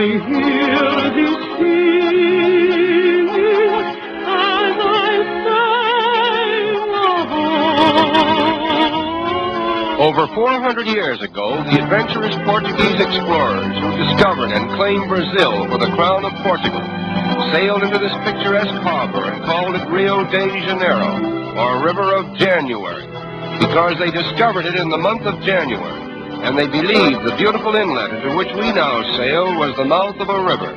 hear thee sing as I sail along. Over 400 years ago, the adventurous Portuguese explorers who discovered and claimed Brazil for the crown of Portugal sailed into this picturesque harbor and called it Rio de Janeiro, or River of January, because they discovered it in the month of January, and they believed the beautiful inlet into which we now sail was the mouth of a river.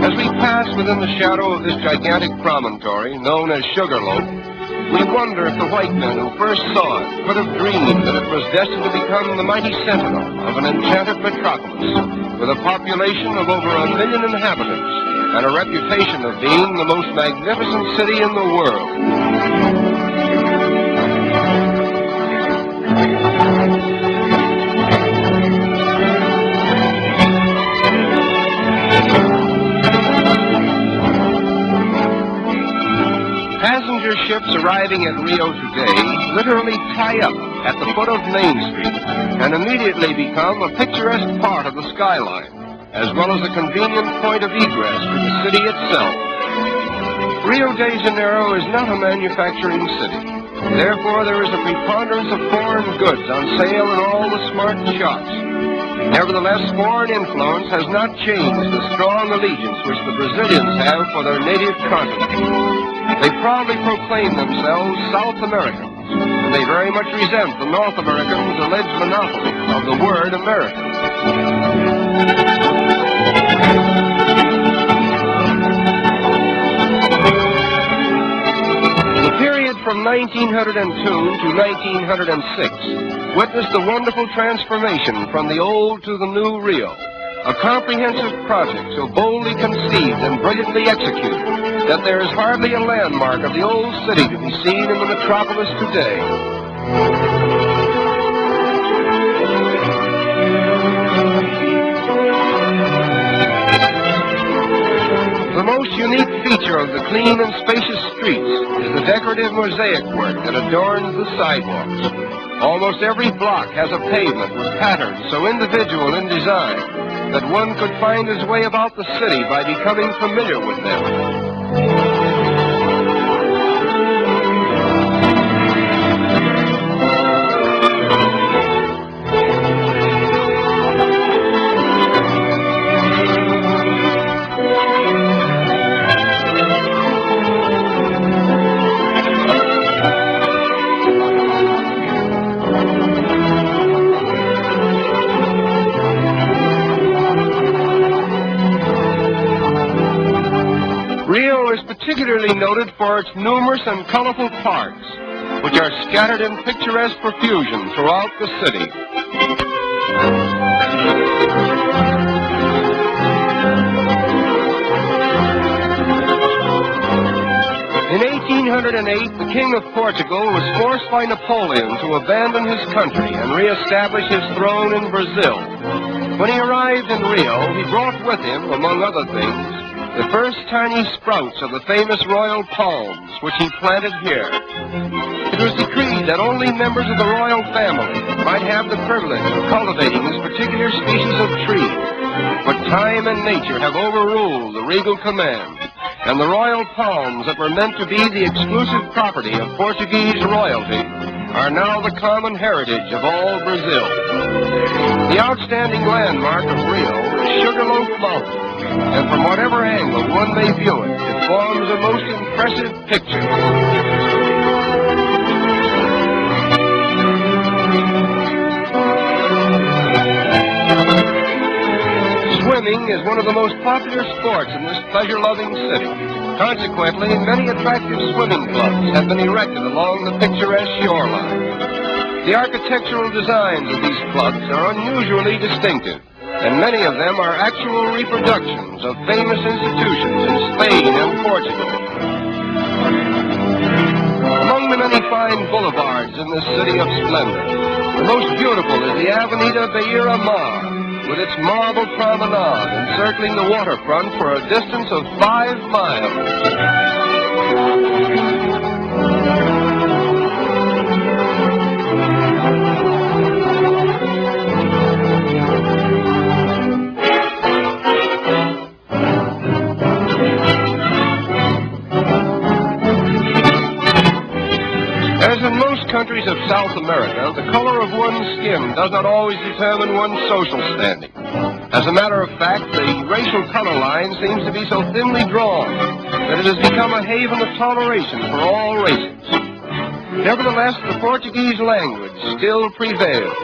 As we pass within the shadow of this gigantic promontory, known as Sugarloaf, we wonder if the white men who first saw it could have dreamed that it was destined to become the mighty sentinel of an enchanted metropolis with a population of over 1 million inhabitants and a reputation of being the most magnificent city in the world. Passenger ships arriving at Rio today literally tie up at the foot of Main Street and immediately become a picturesque part of the skyline, as well as a convenient point of egress to the city itself. Rio de Janeiro is not a manufacturing city. Therefore, there is a preponderance of foreign goods on sale in all the smart shops. Nevertheless, foreign influence has not changed the strong allegiance which the Brazilians have for their native continent. They proudly proclaim themselves South Americans, and they very much resent the North Americans' alleged monopoly of the word American. The period from 1902 to 1906 witnessed the wonderful transformation from the old to the new Rio, a comprehensive project so boldly conceived and brilliantly executed that there is hardly a landmark of the old city to be seen in the metropolis today. The most unique feature of the clean and spacious streets is the decorative mosaic work that adorns the sidewalks. Almost every block has a pavement with patterns so individual in design that one could find his way about the city by becoming familiar with them. Rio is particularly noted for its numerous and colorful parks, which are scattered in picturesque profusion throughout the city. In 1808, the King of Portugal was forced by Napoleon to abandon his country and reestablish his throne in Brazil. When he arrived in Rio, he brought with him, among other things, the first tiny sprouts of the famous royal palms, which he planted here. It was decreed that only members of the royal family might have the privilege of cultivating this particular species of tree. But time and nature have overruled the regal command, and the royal palms that were meant to be the exclusive property of Portuguese royalty are now the common heritage of all Brazil. The outstanding landmark of Rio is Sugarloaf Mountain, and from whatever angle one may view it, it forms a most impressive picture. Swimming is one of the most popular sports in this pleasure-loving city. Consequently, many attractive swimming clubs have been erected along the picturesque shoreline. The architectural designs of these clubs are unusually distinctive, and many of them are actual reproductions of famous institutions in Spain and Portugal. Among the many fine boulevards in this city of splendor, the most beautiful is the Avenida Beira Mar, with its marble promenade encircling the waterfront for a distance of 5 miles. America, the color of one's skin does not always determine one's social standing. As a matter of fact, the racial color line seems to be so thinly drawn that it has become a haven of toleration for all races. Nevertheless, the Portuguese language still prevails.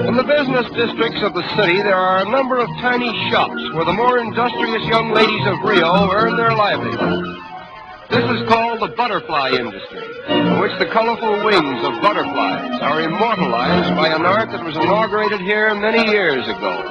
In the business districts of the city, there are a number of tiny shops where the more industrious young ladies of Rio earn their livelihood. This is called the butterfly industry, in which the colorful wings of butterflies are immortalized by an art that was inaugurated here many years ago.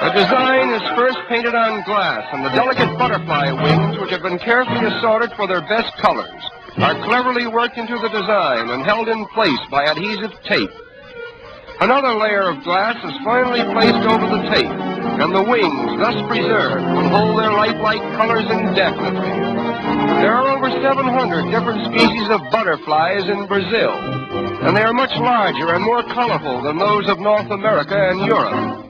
The design is first painted on glass, and the delicate butterfly wings, which have been carefully assorted for their best colors, are cleverly worked into the design and held in place by adhesive tape. Another layer of glass is finally placed over the tape, and the wings, thus preserved, will hold their lifelike colors indefinitely. There are over 700 different species of butterflies in Brazil, and they are much larger and more colorful than those of North America and Europe.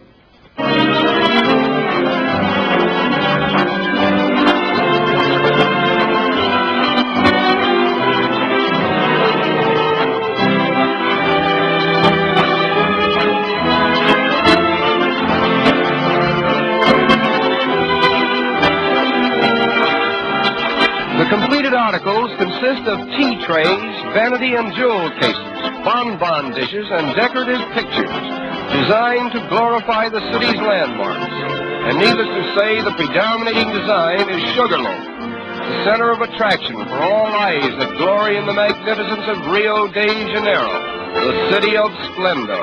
The completed articles consist of tea trays, vanity and jewel cases, bonbon dishes, and decorative pictures designed to glorify the city's landmarks. And needless to say, the predominating design is Sugarloaf, the center of attraction for all eyes that glory in the magnificence of Rio de Janeiro, the city of splendor.